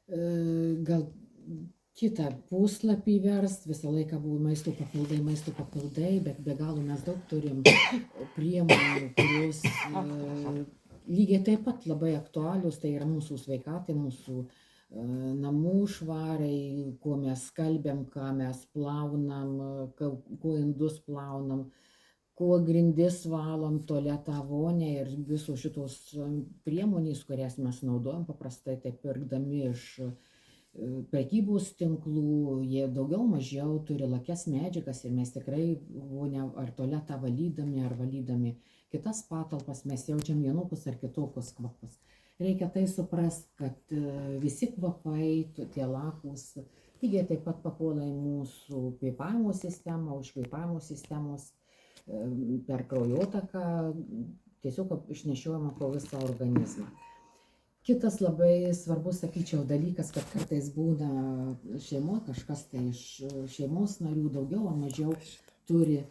Gal kitą puslapį verst, visą laiką buvo maisto papildai, bet be galo mes daug turim priemonių, kurios lygiai taip pat labai aktualios, tai yra mūsų sveikatai, mūsų namų švarai, kuo mes skalbiam, ką mes plaunam, kuo indus plaunam, kuo grindis valom, tualetą, vonią ir visos šitos priemonės, kurias mes naudojam paprastai taip pirkdami iš prekybos tinklų, jie daugiau mažiau turi lakias medžiagas ir mes tikrai vonią ar tualetą valydami ar valydami kitas patalpas mes jaučiam vienokius ar kitokius kvapus. Reikia tai suprast, kad visi kvapai, tie lakūs, lygiai taip pat papuola į mūsų kvėpavimo sistemą, už kvėpavimo sistemos per kraujotaką tiesiog išnešiojama po visą organizmą. Kitas labai svarbus, sakyčiau, dalykas, kad kartais būna šeimoje kažkas tai iš šeimos narių daugiau ar mažiau turi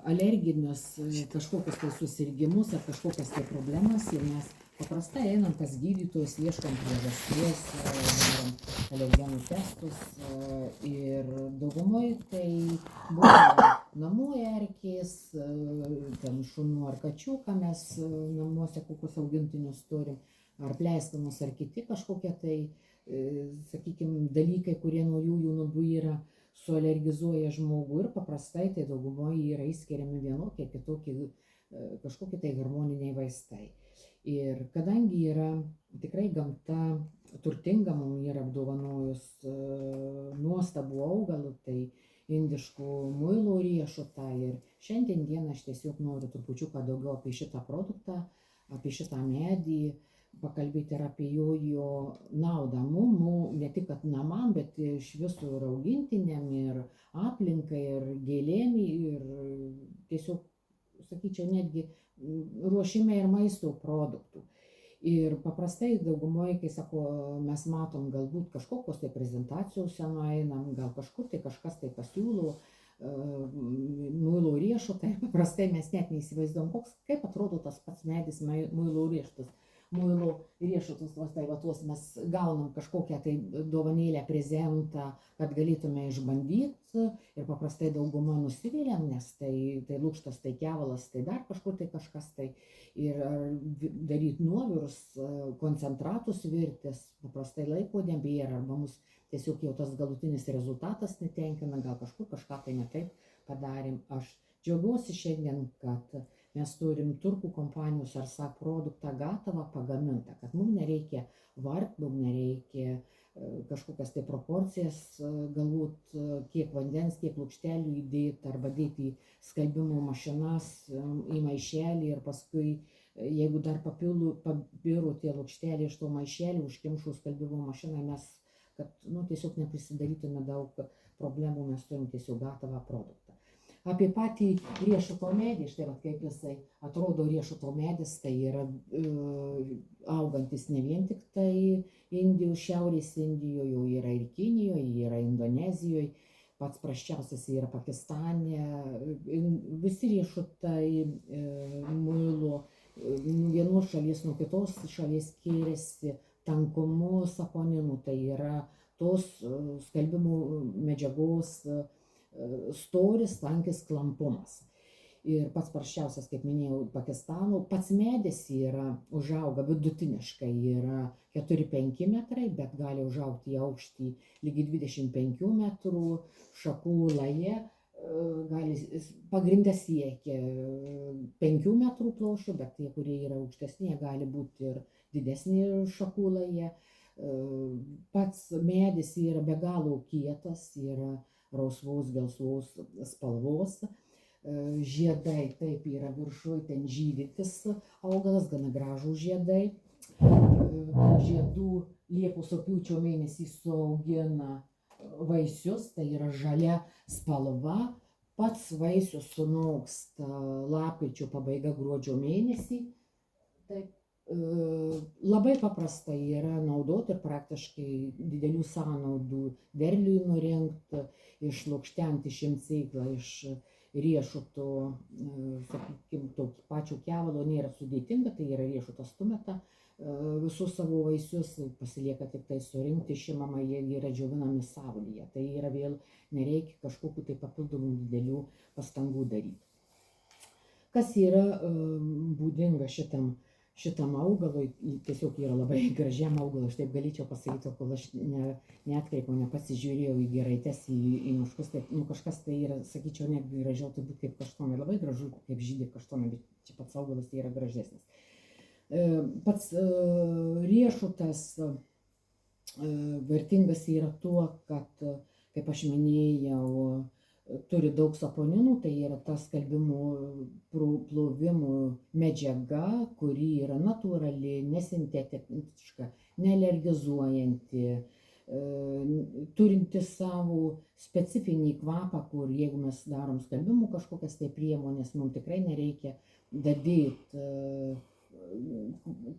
alerginius kažkokius tai susirgimus ar kažkokias tai problemas ir mes paprastai einam pas gydytojus, ieškom priežasties, darom alergenų testus ir daugumoje tai būna namų erkės, ten šunų ar kačių, ką mes namuose kokius augintinius turim, ar pleiskanos, ar kiti kažkokie tai, sakykime, dalykai, kurie nuo jų nubuyra, sualergizuoja žmogų ir paprastai tai daugumoje yra įskiriami vienokie, kitokie kažkokie tai hormoniniai vaistai. Ir kadangi yra tikrai gamta turtinga, mums yra apdovanojus nuostabų augalų, tai indiškų muilo riešutą ir šiandien dieną aš tiesiog noriu trupučiuką daugiau apie šitą produktą, apie šitą medį, pakalbėti ir apie jo naudą mum, ne tik kad namam, bet iš viso ir augintiniam, ir aplinkai, ir gėlėm, ir tiesiog, sakyčiau, netgi ruošime ir maisto produktų. Ir paprastai daugumoje, kai sako, mes matom galbūt kažkokios tai prezentacijose nueinam, gal kažkur tai kažkas tai pasiūlo muilo riešutą ir paprastai mes net neįsivaizduom, kaip atrodo tas pats medis muilo riešutas. Muilo riešutus, tuos mes gaunam kažkokią tai dovanėlę, prezentą, kad galėtume išbandyti ir paprastai dauguma nusiviliam, nes tai lukštas, tai kevalas, tai dar kažkur tai kažkas tai ir daryti nuovirus, koncentratus virtis, paprastai laiko nebėra arba mus tiesiog jau tas galutinis rezultatas netenkina, gal kažkur kažką tai ne taip padarėm. Aš džiaugiuosi šiandien, kad mes turim turkų kompanijos Arsak produktą gatavą pagamintą, kad mums nereikia vart, mums nereikia kažkokias tai proporcijas, galbūt kiek vandens, kiek lukštelių įdėti arba dėti į skalbimo mašinas, į maišelį ir paskui, jeigu dar papiro tie lukšteliai iš to maišelį, užkimšų skalbimo mašiną, mes, kad tiesiog neprisidarytume daug problemų, mes turim tiesiog gatavą produktą. Apie patį riešuto medį, štai kaip jisai atrodo riešuto medis, tai yra augantis ne vien tik tai Indijos, Šiaurės Indijoje, jau yra ir Kinijoje, yra Indonezijoje, pats prasčiausias yra Pakistane, visi riešutai muilo vienos šalies nuo kitos šalies skiriasi tankumu saponinų, tai yra tos skalbimo medžiagos storis, tankis, klampumas. Ir pats prasčiausias, kaip minėjau, Pakistano, pats medis užauga vidutiniškai, yra 4-5 metrai, bet gali užaugti į aukštį lygiai 25 metrų, šakų laje, pagrindę siekia 5 metrų pločio, bet tie, kurie yra aukštesni, gali būti ir didesni šakų laje. Pats medis yra be galo kietas, yra rausvos, gelsvos spalvos, žiedai taip yra viršuj, ten žydytis augalas, gana gražūs žiedai. Žiedų Liepos rugpjūčio mėnesį suaugina vaisius, tai yra žalia spalva, pats vaisius sunoksta lapkričio pabaiga, gruodžio mėnesį. Taip. Labai paprasta yra naudoti ir praktiškai didelių sąnaudų derliui nurinkti, išlukštenti, išimti sėklą iš riešuto, sakykime, pačio kevalo nėra sudėtinga, tai yra riešutas stumeta, visus savo vaisius pasilieka tik tai surinkti, išimama, jie yra džiovinami saulėje. Tai yra vėl nereikia kažkokių tai papildomų didelių pastangų daryti. Kas yra būdinga šitam augalui, tiesiog yra labai gražiam augalui, aš taip galėčiau pasakyti, kol aš neatkreipiau, nepasižiūrėjau į giraites, į miškus, tai kažkas tai yra, sakyčiau, netgi gražiau turbūt kaip kaštonai, labai gražu kaip žydė kaštonai, bet čia pats augalas tai yra gražesnis. Pats riešutas vertingas yra tuo, kad, kaip aš minėjau, turi daug saponinų, tai yra ta skalbimo plovimo medžiaga, kuri yra natūrali, nesintetiška, nealergizuojanti, turinti savo specifinį kvapą, kur jeigu mes darom skalbimų kažkokias tai priemonės, mums tikrai nereikia dadėti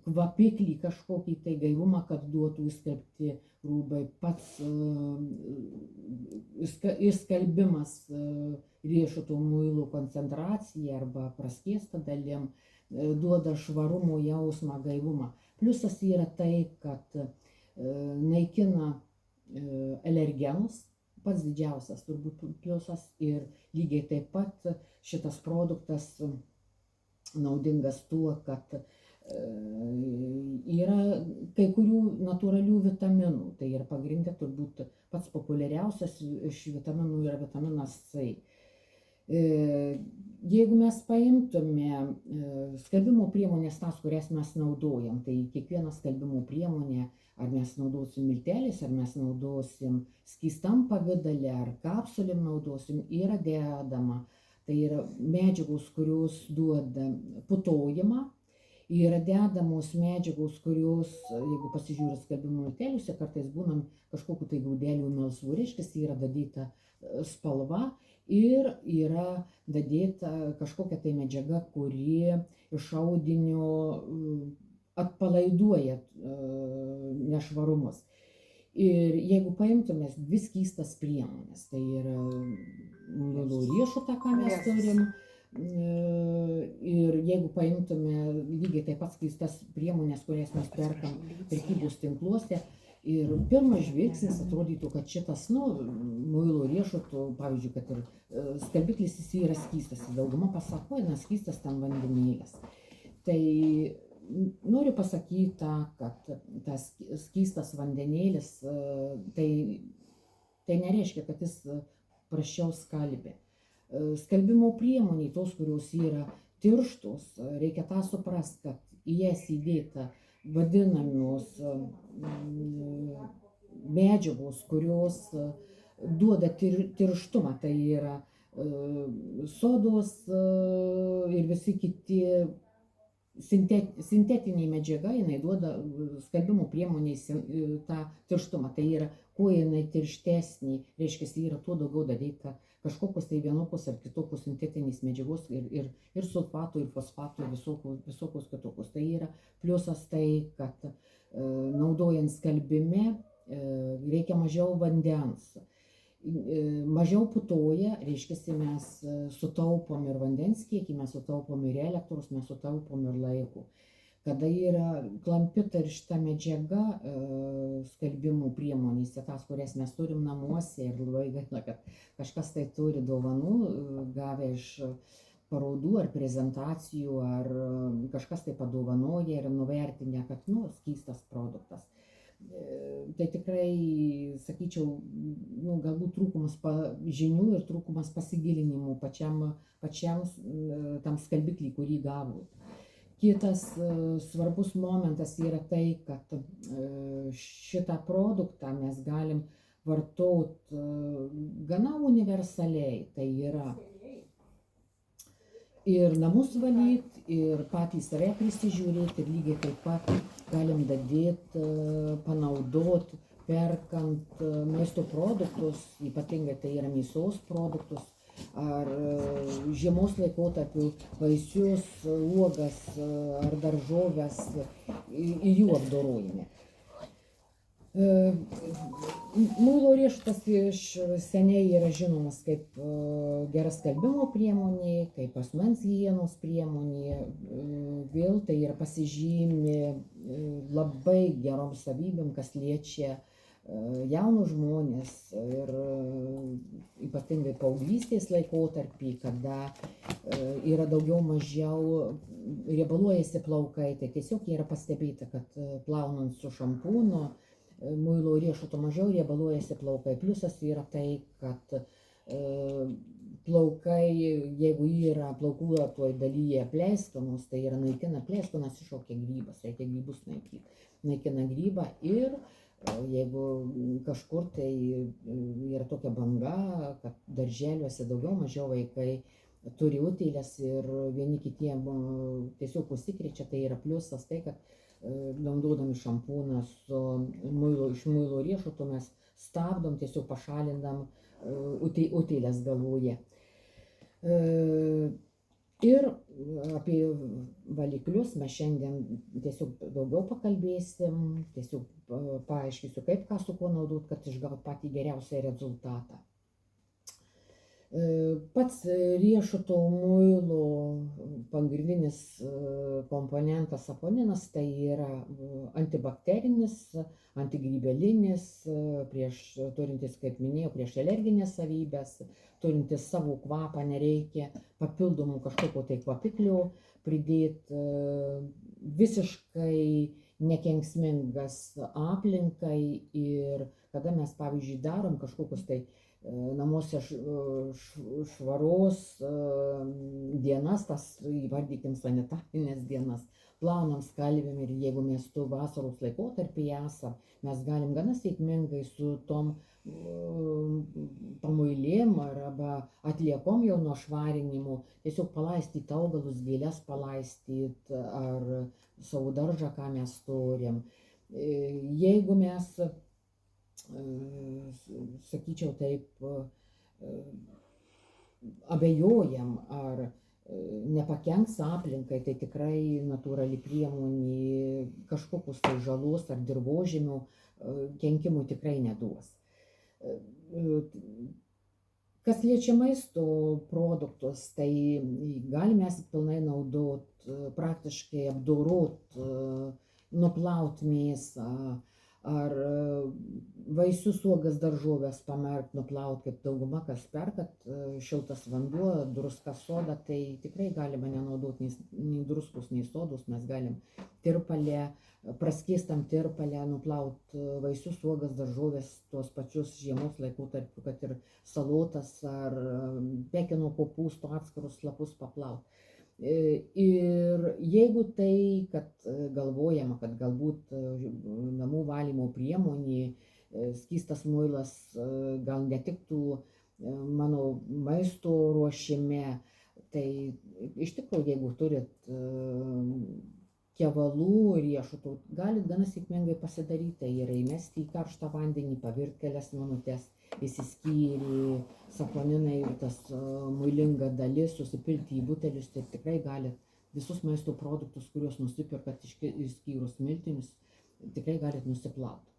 kvapiklį kažkokį tai gaivumą, kad duotų įskalbti rūbai. Pats įskalbimas riešutų muilo koncentracija arba praskiesta dalim duoda švarumo jausmą, gaivumą. Pliusas yra tai, kad naikina alergenus, pats didžiausias turbūt pliusas, ir lygiai taip pat šitas produktas naudingas tuo, kad yra kai kurių natūralių vitaminų. Tai yra pagrindė turbūt pats populiariausias iš vitaminų yra vitaminas C. Jeigu mes paimtume skalbimo priemonės tas, kurias mes naudojam, tai kiekviena skalbimo priemonė, ar mes naudosim milteliais, ar mes naudosim skystam pavidale, ar kapsulėm naudosim, yra dedama. Tai yra medžiagos, kurios duoda putojimą, yra dedamos medžiagos, kurios, jeigu pasižiūrės skalbimo milteliuose, kartais būna kažkokiu tai grūdelių melsvų, reiškia, yra dadyta spalva ir yra dadėta kažkokia tai medžiaga, kuri iš audinio atpalaiduoja nešvarumus. Ir jeigu paimtume dvi skystas priemonės, tai yra muilo riešutą, ką mes turim, ir jeigu paimtume lygiai taip pat skystas priemonės, kurias mes perkam prekybos tinkluose, ir pirmas žvilgsnis atrodytų, kad šitas, muilo riešutų, pavyzdžiui, kad ir skalbiklis jis yra skystas, dauguma pasako, skystas ten vandenėlis. Tai noriu pasakyti tą, kad tas skystas vandenėlis, tai nereiškia, kad jis prasčiau skalbė. Skalbimo priemoniai, tos, kurios yra tirštos, reikia tą suprasti, kad į jas įdėta vadinamos medžiagos, kurios duoda tirštumą, tai yra sodos ir visi kiti sintetiniai medžiaga, jinai duoda skalbimo priemoniais tą tirštumą. Tai yra, kuo jinai tirštesnė, reiškia, yra tuo daugiau daryta kažkokios tai vienokios ar kitokios sintetinės medžiagos ir sulfatų, ir fosfatų, ir visokios kitokios. Tai yra pliusas tai, kad naudojant skalbime reikia mažiau vandens. Mažiau putoja, reiškia, mes sutaupom ir vandens kiekį, mes sutaupom ir elektros, mes sutaupom ir laiko. Kada yra klampi taršta medžiaga skalbimų priemonėse, tas, kurias mes turim namuose, ir labai gaila, kad kažkas tai turi dovanų, gavę iš parodų ar prezentacijų, ar kažkas tai padovanoja ir nuvertinę, kad, skystas produktas. Tai tikrai, sakyčiau, galbūt trūkumas žinių ir trūkumas pasigilinimų pačiam tam skalbiklį, kurį gavot. Kitas svarbus momentas yra tai, kad šitą produktą mes galim vartoti gana universaliai. Tai yra ir namus valyti, ir patys save prisižiūrėti, ir lygiai taip pat galim dadėti, panaudoti, perkant maisto produktus, ypatingai tai yra mėsos produktus, ar žiemos laikotarpiu vaisius, uogas ar daržoves ir jų apdorojime. Muilo riešutas iš seniai yra žinomas kaip gera skalbimo priemonė, kaip asmens higienos priemonė. Vėl tai yra pasižymi labai gerom savybėm, kas liečia jaunus žmonės ir ypatingai paauglystės laikotarpį, kada yra daugiau mažiau riebaluojasi plaukai, tai tiesiog yra pastebėta, kad plaunant su šampūnu muilo riešuto mažiau riebaluojasi plaukai. Pliusas yra tai, kad plaukai, jeigu yra plaukų toj dalyje pleiskanos, tai yra naikina pleiskanas, iššaukia grybas, reikia grybus naikyti. Naikina grybą ir jeigu kažkur tai yra tokia banga, kad darželiuose daugiau mažiau vaikai turi utėlės ir vieni kitiem tiesiog užsikrečia, tai yra pliusas tai, kad naudodami šampūną iš muilo riešuto mes stabdom, tiesiog pašalindam utėlės galvoje. Ir apie valiklius mes šiandien tiesiog daugiau pakalbėsim, tiesiog paaiškysiu, kaip ką su kuo naudot, kad išgaut patį geriausią rezultatą. Pats riešuto muilo pagrindinis komponentas saponinas tai yra antibakterinis, antigrybelinis, turintis, kaip minėjau, prieš alerginės savybės, turintis savo kvapą, nereikia papildomų kažkokio tai kvapiklio pridėti, visiškai nekenksmingas aplinkai ir kada mes, pavyzdžiui, darom kažkokius tai namuose švaros dienas, tas įvardykim sanitarinės dienas, plaunam, skalbėm ir jeigu mes tu vasaros laikotarpyje esam, mes galim gana sėkmingai su tom pamuilėm arba atliekom jau nuo švarinimų tiesiog palaistyti augalus, gėles palaistyti ar savo daržą, ką mes turim. Jeigu mes sakyčiau taip, abejojam ar nepakenks aplinkai, tai tikrai natūrali priemonė kažkokius tai žalos ar dirvožemių kenkimų tikrai neduos. Kas liečia maisto produktus, tai galime pilnai naudot, praktiškai apdorot, nuplaut mėsą, ar vaisius, uogas, daržovės pamerkt, nuplaut, kaip dauguma kas perkat, šiltas vanduo, druska, soda, tai tikrai galima nenaudoti nei druskus, nei sodus, mes galim tirpalę, praskystam tirpalę, nuplaut vaisius, uogas, daržovės, tuos pačius žiemos laikotarpiu, kad ir salotas ar pekino kopūstų atskirus lapus paplaut. Ir jeigu tai, kad galvojama, kad galbūt namų valymo priemonė, skystas muilas gal netiktų mano maisto ruošime, tai iš tikrųjų, jeigu turit kevalų riešutų, galit gana sėkmingai pasidaryti, tai yra įmesti į karštą vandenį, pavirt kelias minutės, įsiskyrė saponinai, tas muilinga dalis, susipilti į butelius, tai tikrai galit visus maisto produktus, kuriuos nusipirkat išskyrus miltinius, tikrai galit nusiplauti.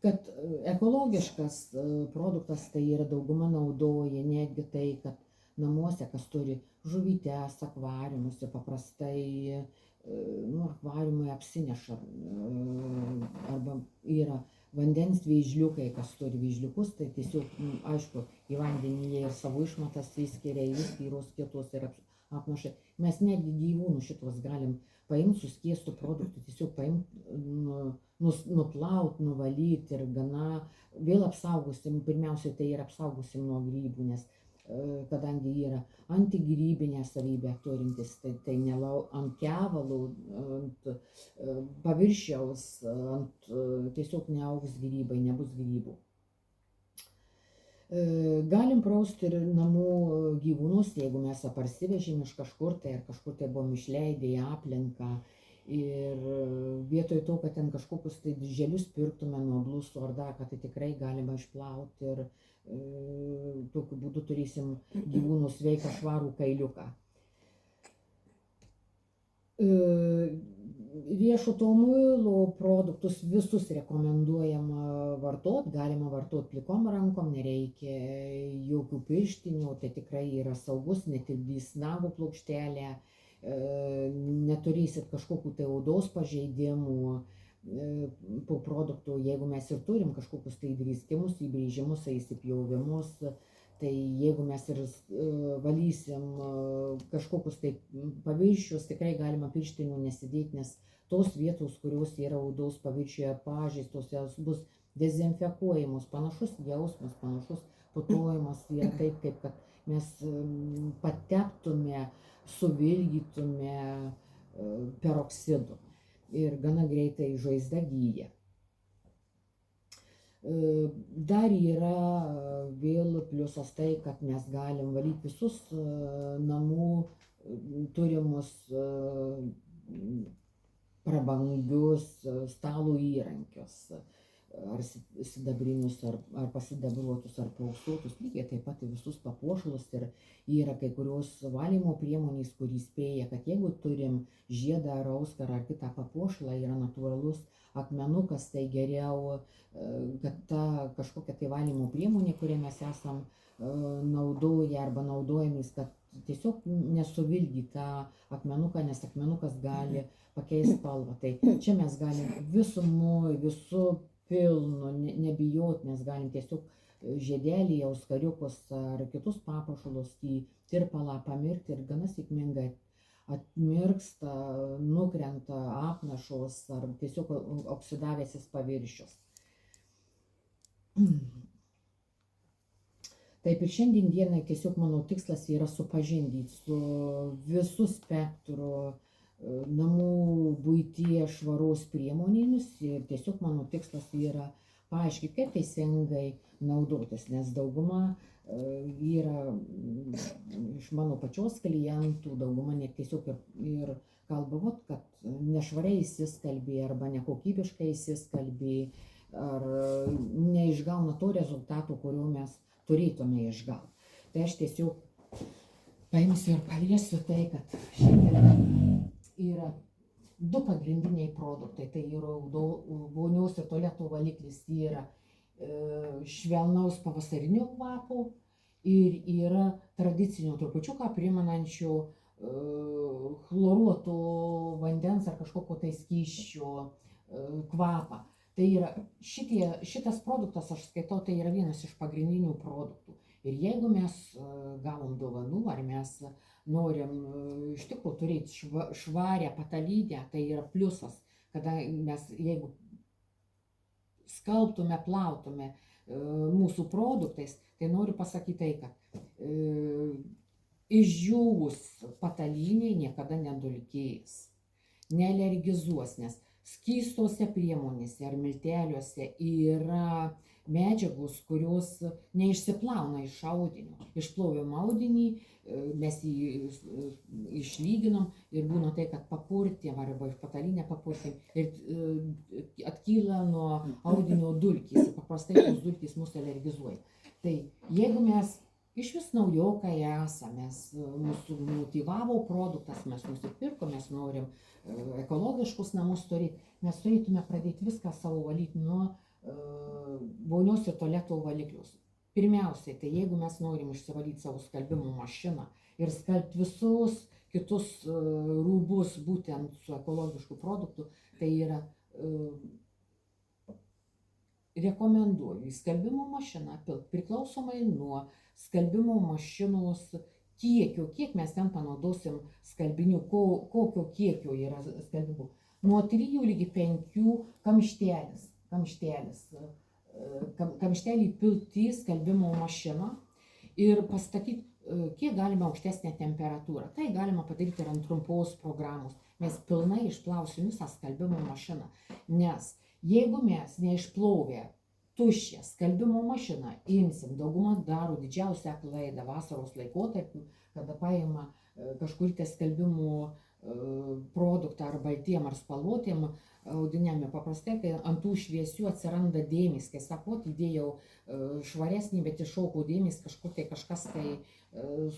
Kad ekologiškas produktas, tai yra dauguma naudoja netgi tai, kad namuose, kas turi žuvytes, akvariumus, paprastai akvariumai apsineša arba yra vandens vėžliukai, kas turi vėžliukus, tai tiesiog, aišku, į vandenį jie ir savo išmatas įskiria, įskyrus kitus ir apnaša. Mes netgi gyvūnų šitos galim paimti suskiestų produktų, tiesiog paimti, nuplaut, nuvalyti ir gana vėl apsaugosim, pirmiausiai tai ir apsaugosim nuo grybų, nes kadangi yra antigrybinė savybė turintis, tai nelau ant kevalų, ant paviršiaus, tiesiog neaugs grybai, nebus grybų. Galim prausti ir namų gyvūnus, jeigu mes parsivežėm iš kažkur tai, ar kažkur tai buvom išleidę į aplinką. Ir vietoj to, kad ten kažkokius tai didžiulius pirktume nuo blusų ar dar, kad tai tikrai galima išplauti ir tokiu būdu turėsim gyvūnų sveiką švarų kailiuką. Riešuto muilo produktus visus rekomenduojama vartot, galima vartot plikom rankom, nereikia jokių pirštinių, tai tikrai yra saugus, netirpdys nagų plokštelę, neturėsit kažkokių tai odos pažeidimų po produktų, jeigu mes ir turim kažkokius tai įdrįskimus, įbrėžimus, įsipjovimus, tai jeigu mes ir valysim kažkokius tai paviršius, tikrai galima pirštinių nesidėti, nes tos vietos, kurios yra odos paviršiuje pažeistos, jos bus dezinfekuojamos, panašus jausmas, panašus putojimas yra taip, kaip kad mes pateptume, suvilgytume peroksidu ir gana greitai žaizda gyja. Dar yra vėl pliusas tai, kad mes galim valyti visus namų turimus prabangius stalo įrankius, ar sidabrinius, ar pasidabruotus, ar paauksuotus, lygiai taip pat visus papuošalus. Ir yra kai kurios valymo priemonės, kur įspėja, kad jeigu turim žiedą ar auskarą ar kitą papuošalą, yra natūralus akmenukas, tai geriau, kad ta kažkokia tai valymo priemonė, kurią mes esam naudoję arba naudojamės, kad tiesiog nesuvilgy tą akmenuką, nes akmenukas gali pakeisti spalvą. Tai čia mes galim visumoj, visų pilnu, nebijot, nes galim tiesiog žiedelį, auskariukus ar kitus papuošalus į tirpalą pamirkti ir gana sėkmingai atmirksta, nukrenta apnašos ar tiesiog oksidavęsis paviršius. Taip ir šiandien dienai tiesiog mano tikslas yra supažindinti su visų spektru namų buities švaros priemonėmis ir tiesiog mano tikslas yra paaiškinti, kaip teisingai naudotis, nes dauguma yra iš mano pačios klientų, dauguma net tiesiog ir kalba, kad nešvariai įsiskalbė arba nekokybiškai įsiskalbė ar neišgauna to rezultato, kurio mes turėtume išgauti. Tai aš tiesiog paimsiu ir paliesiu tai, kad šiandien yra du pagrindiniai produktai. Tai yra vonios ir tualeto valiklis, tai yra švelnaus pavasarinio kvapo ir yra tradicinio trupučiuką primenančio chloruoto vandens ar kažkokio tai skysčio kvapą. Tai yra šitas produktas, aš skaitau, tai yra vienas iš pagrindinių produktų. Ir jeigu mes gavom dovanų, ar mes norim iš tikrųjų turėti švarią patalynę, tai yra pliusas, kada mes, jeigu skalbtume, plautume mūsų produktais, tai noriu pasakyti tai, kad išdžiūvus patalynė niekada nedulkės, nealergizuos, nes skystose priemonėse ar milteliuose yra medžiagos, kurios neišsiplauna iš audinio. Išplovėm audinį, mes jį išlyginom ir būna tai, kad papurtėm arba iš patalynę papurtėm ir atkyla nuo audinio dulkės. Paprastai tos dulkės mus alergizuoja. Tai jeigu mes iš vis naujokai esame, mūsų motyvavo produktas, mes nusipirkom, mes norim ekologiškus namus turėti, mes turėtume pradėti viską savo valyti nuo vonios ir tualeto valiklius. Pirmiausiai, tai jeigu mes norim išsivalyti savo skalbimo mašiną ir skalbti visus kitus rūbus būtent su ekologišku produktu, tai yra rekomenduoju į skalbimo mašiną pilti priklausomai nuo skalbimo mašinos kiekio, kiek mes ten panaudosim skalbinių, kokio kiekio yra skalbimų. Nuo 3 iki 5 kamštelį pilti skalbimo mašiną ir pastatyti, kiek galima aukštesnę temperatūrą. Tai galima padaryti ir ant trumpos programos. Mes pilnai išplausim visą skalbimo mašiną, nes jeigu mes neišplovę tuščią skalbimo mašiną imsim, dauguma daro didžiausią klaidą vasaros laikotarpiu, kada paima kažkurį tai skalbimo produktą ar baltiem ar spalvotiem audiniam, paprastai, kai ant tų šviesių atsiranda dėmės, kai sako, įdėjau švaresnį, bet iššaukau dėmės, kažkur tai kažkas tai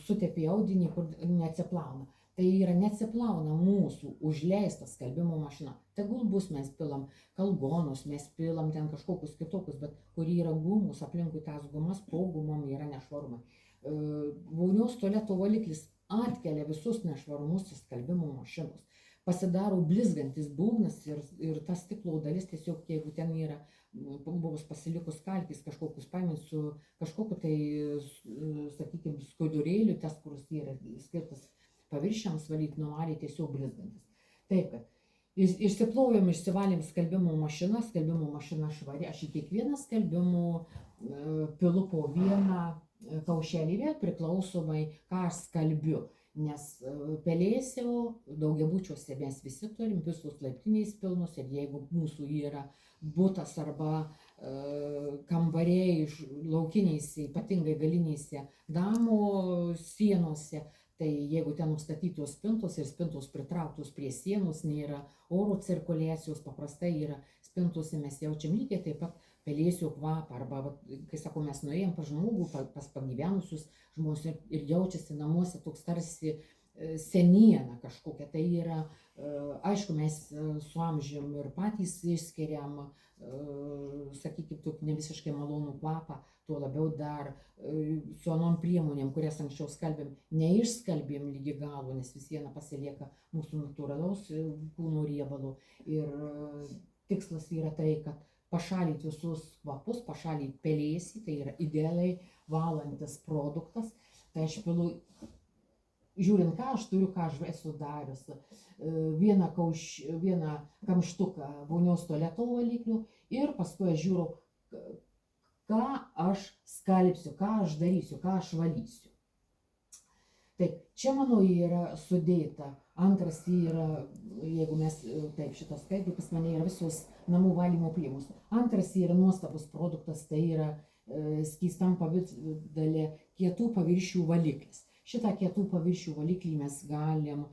sutepė audinį, kur neatsiplauna. tai yra neatsiplauna mūsų užleista skalbimo mašina. Tegul bus mes pilam kalgonus, mes pilam ten kažkokius kitokius, bet kur yra gumus, aplinkui tas gumas, po gumom yra nešvarumai. Vonios tualeto valiklis atkelia visus nešvarumus į skalbimo mašinos. Pasidaro blizgantis būgnas ir ta stiklo dalis tiesiog, jeigu ten yra buvus pasilikus kalkis kažkokius paimint su kažkokiu tai, sakykime, skudurėliu, tas, kuris yra skirtas paviršiams valyti, nuvalė tiesiog blizgantis. Taip, kad išsiplovėm, išsivalėm skalbimo mašina švari, aš į kiekvieną skalbimo pilu po vieną kaušelį vėl priklausomai, ką aš skalbiu. Nes pelėsių daugiabučiuose mes visi turim, visus laiptiniais pilnus, ir jeigu mūsų yra butas arba kambariai laukiniais, ypatingai galinėse damų sienose, tai jeigu ten nustatytos spintos ir spintos pritrauktos prie sienos, nėra oro cirkuliacijos, paprastai yra spintose, mes jaučiam lygiai taip pat pelėsių kvapą, arba, kai sako, mes nuėjom pas žmogų, pas pagyvenusius žmonės ir jaučiasi namuose toks tarsi seniena kažkokia. Tai yra, aišku, mes su amžium ir patys išskiriam, sakykime, tokį ne visiškai malonų kvapą, tuo labiau dar su anom priemonėm, kurias anksčiau skalbėm, neišskalbėm lygi galo, nes vis viena pasilieka mūsų natūralaus kūno riebalo. Ir tikslas yra tai, kad pašalinti visus kvapus, pašalinti pelėsį, tai yra idealiai valantis produktas. Tai aš pilu, žiūrint, ką aš turiu, ką aš esu darius, vieną kamštuką vonios tualeto valiklių ir paskui aš žiūriu, ką aš skalbsiu, ką aš darysiu, ką aš valysiu. Taip, čia mano yra sudėta. Antras yra, jeigu mes, taip, šitas skaitė, pas mane yra visos namų valymo priemonės. Antras yra nuostabus produktas, tai yra skystam pavidale kietų paviršių valiklis. Šitą kietų paviršių valiklį mes galim,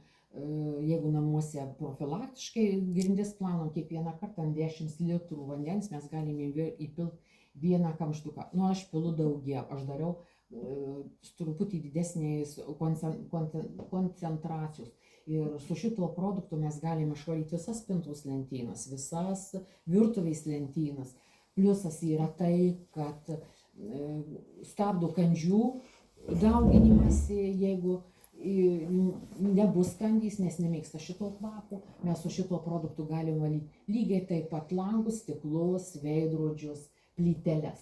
jeigu namuose profilaktiškai grindis plaunam, kiekvieną kartą ant 10 litrų vandens mes galim įpilti vieną kamštuką. Nu, aš pilu daugiau, aš dariau truputį didesnės koncentracijos. Ir su šituo produktu mes galime išvalyti visas spintos lentynas, visas virtuvės lentynas. Pliusas yra tai, kad stabdo kandžių dauginimąsi, jeigu nebus kandys, nes nemėgsta šito kvapo, mes su šituo produktu galim valyti lygiai taip pat langus, stiklus, veidrodžius, plyteles,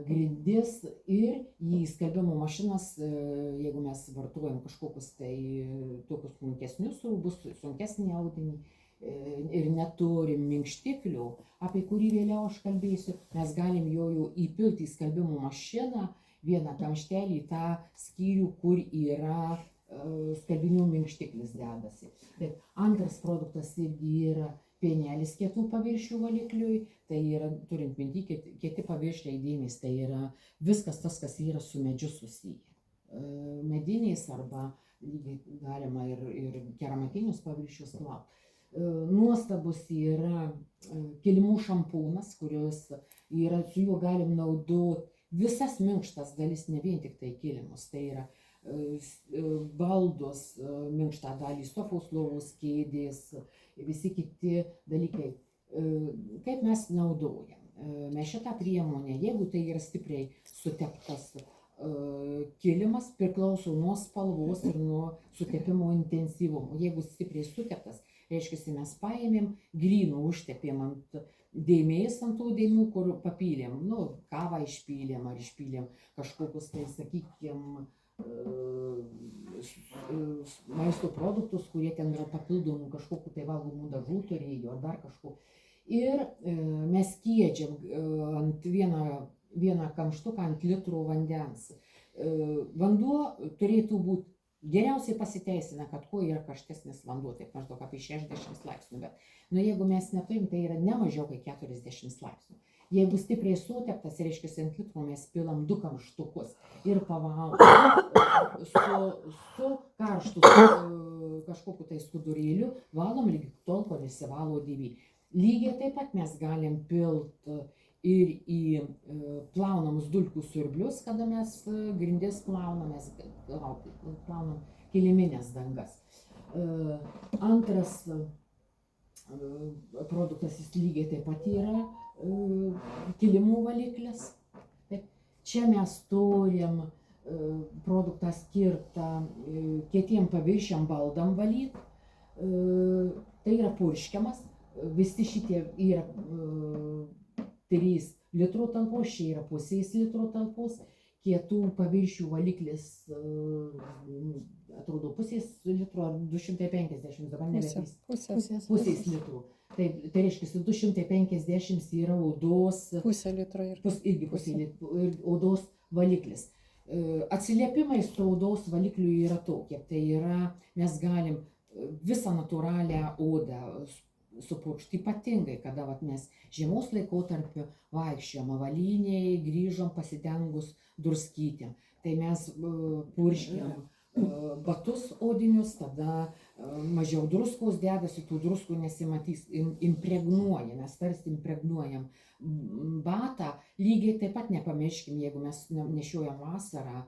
grindis ir į skalbimo mašinas, jeigu mes vartojam kažkokius tai tokius sunkesnius rūbus, sunkesnį audinį ir neturim minkštiklių, apie kurį vėliau aš kalbėsiu, mes galim jo įpilti į skalbimo mašiną, vieną kamštelį į tą skyrių, kur yra skalbinių minkštiklis dedasi. Tai antras produktas irgi yra pienelis kietų paviršių valikliui, tai yra, turint minty, kieti paviršiai dėmės, tai yra viskas tas, kas yra su medžiu susiję. Mediniais arba galima ir keramatinius paviršius plauti. Nuostabus yra kilimų šampūnas, kurios yra, su juo galim naudoti visas minkštas dalis, ne vien tik tai kilimus, tai yra baldus, minkštą dalį, sofos, lovos, kėdės, visi kiti dalykai. Kaip mes naudojam? Mes šitą priemonę, jeigu tai yra stipriai suteptas kilimas, priklauso nuo spalvos ir nuo sutepimo intensyvumo. Jeigu stipriai suteptas, reiškia, mes paėmėm grynų, užtepėm ant dėmės, ant tų dėmių, kur papylėm, nu, kavą išpylėm ar išpylėm kažkokius, tai sakykime, maisto produktus, kurie ten yra papildomų kažkokių tai valgomų dažų turėjo ar dar kažko. Ir mes skiedžiam ant vieną kamštuką ant litrų vandens. Vanduo turėtų būti, geriausiai pasiteisina, kad kuo yra karštesnis vanduo, taip maždaug apie 60 laipsnių, bet jeigu mes neturim, tai yra ne mažiau kaip 40 laipsnių. Jeigu stipriai suteptas, reiškia, ant litro mes pilam 2 kamštukus ir pavalom su karštu kažkokiu tai skudurėliu, valom lygi tol, kol išsivalo dėvį. Lygiai taip pat mes galim pilti ir į plaunamus dulkių siurblius, kada mes grindis plaunam kiliminės dangas. Antras produktas jis lygiai taip pat yra kilimų valiklis. Taip. Čia mes turim produktą skirtą kietiem paviršiam baldam valyti. Tai yra purškiamas. Visi šitie yra 3 litrų talpos, čia yra pusės litro talpos. Kietų paviršių valiklis, atrodo, pusės litro ar 250, dabar nebetys. Pusės litrų. Tai reiškia, 250 yra odos. Pusė litro irgi pusė litro odos valiklis. Atsiliepimai su odos valikliu yra tokie. Tai yra, mes galim visą natūralią odą supurkšti, ypatingai, kada mes žiemos laikotarpiu vaikščiojom avalynėje, grįžom pasidengus druskytėm. Tai mes purškiam batus odinius, tada mažiau druskos dedasi, tų druskų nesimatys, impregnuoja, mes tarsi impregnuojam batą. Lygiai taip pat nepamirškim, jeigu mes nešiojam vasarą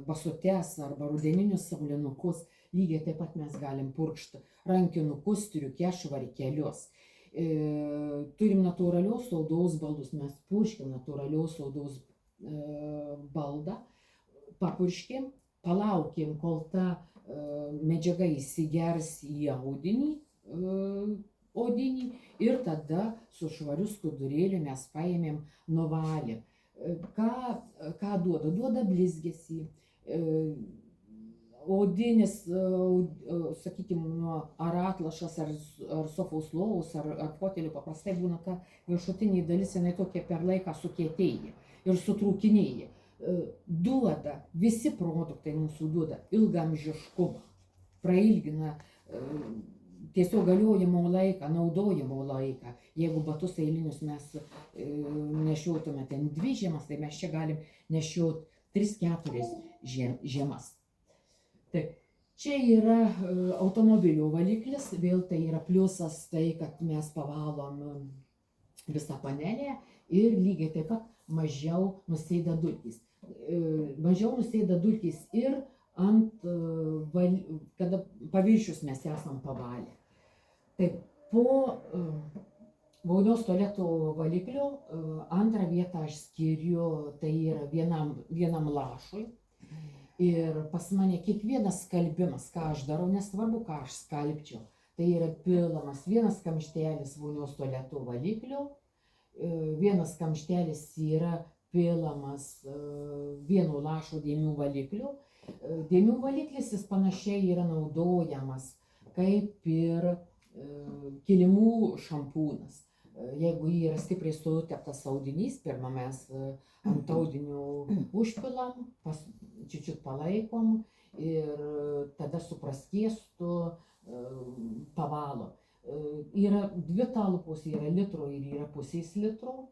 basutes arba rudeninius saulinukus, lygiai taip pat mes galim purkšti rankinukus, striukes, švarkelius. Turim natūralios odos baldus, mes purškim natūralios odos baldą, papurškim, palaukim, kol ta medžiaga įsigers į audinį odinį ir tada su švariu skudurėliu mes paėmėm, nuvalėm. Ką duoda? Duoda blizgesį. Odinis, sakykime, ar atlašas, ar sofos lovos, ar fotelių paprastai būna, kad viršutinė dalis jinai tokia per laiką sukietėja ir sutrūkinėja. Duoda, visi produktai mūsų duoda ilgaamžiškumą, prailgina tiesiog galiojimo laiką, naudojimo laiką. Jeigu batus eilinius mes nešiotume ten 2 žiemas, tai mes čia galim nešioti 3-4 žiemas. Taip, čia yra automobilio valiklis, vėl tai yra pliusas tai, kad mes pavalom visą panelę ir lygiai taip pat mažiau nusėda dulkės. Mažiau nusėda dulkės ir kada paviršius mes esam pavalę. Taip, po vonios tualeto valiklio antrą vietą aš skiriu, tai yra vienam lašui. Ir pas mane kiekvienas skalbimas, ką aš darau, nesvarbu, ką aš skalbčiau, tai yra pilamas vienas kamštelis vonios tualeto valiklio, vienas kamštelis yra pilamas vieno lašo dėmių valikliu. Dėmių valiklis jis panašiai yra naudojamas kaip ir kilimų šampūnas. Jeigu yra stipriai suteptas audinys, pirmą mes ant audinių užpilam, čiut palaikom ir tada su praskiestu pavalom. Yra 2 talpos, yra litro ir yra pusės litro.